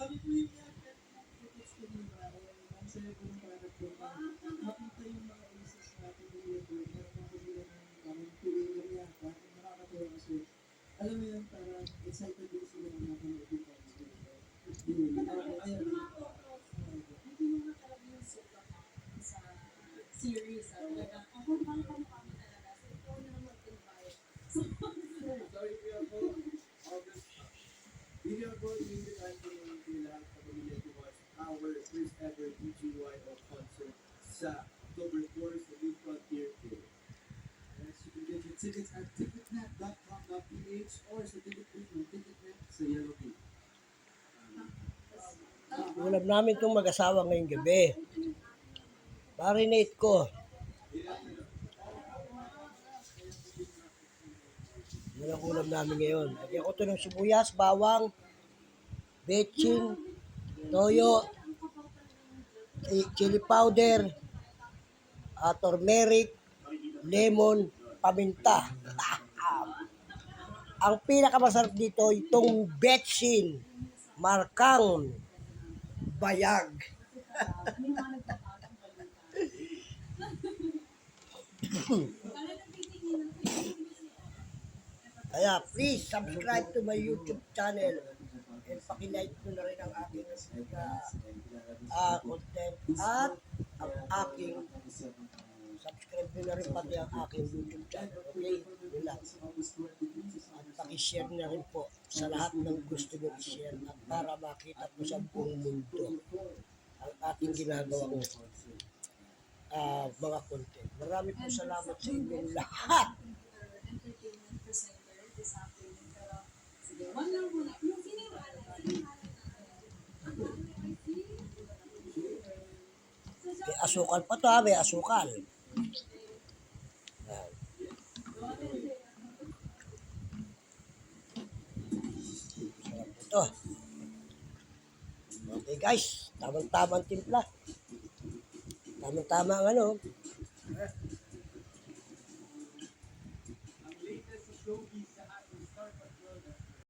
kami po yung react ng tickets ko din ba? Ang saya po ng parang po na makita yung mga faces natin nila po. Meron po ko nila ng parang tuloy yata. Nakakatawa kasi. Alam mo yun, parang excited din sila na napanood yung concert. Yun. Ayun. Hindi mo na talaga yung sopa sa series. Talaga, ako mahal kami talaga. So, ikaw na mag-invite. So, Sorry kuya po. August. Hindi ako inimbitahan ko yung lahat sa pamilya to watch our first ever DJYO concert sa October 4 sa New Frontier Fair. Yes, you can get your tickets at ticketnet.com.ph or sa Ticketnet sa Yellow Key. Ulam namin itong mag-asawa ngayong gabi. Marinate ko. Yan ang ulam namin ngayon. Lagyan ko ito ng sibuyas, bawang, betchin, toyo, chili powder, turmeric, lemon, paminta. Ang pinakamasarap dito itong betchin, markang bayag. Kaya please subscribe to my YouTube channel and pakilike ko na rin ang aking content at ang aking subscribe ko na rin pati ang aking YouTube channel. Okay? Yun lang. At pakishare na rin po sa lahat ng gusto nyo i-share at para makita po sa buong mundo ang ating ginagawang mga content. Marami po salamat sa inyong lahat. entertainment presenter this afternoon. Pero, sige, one lang muna. Yung siniwala natin. May asukal pa to ha, may asukal. Yan. Sarap ito. Okay guys, tamang-tamang timpla. Tamang-tama ang ano.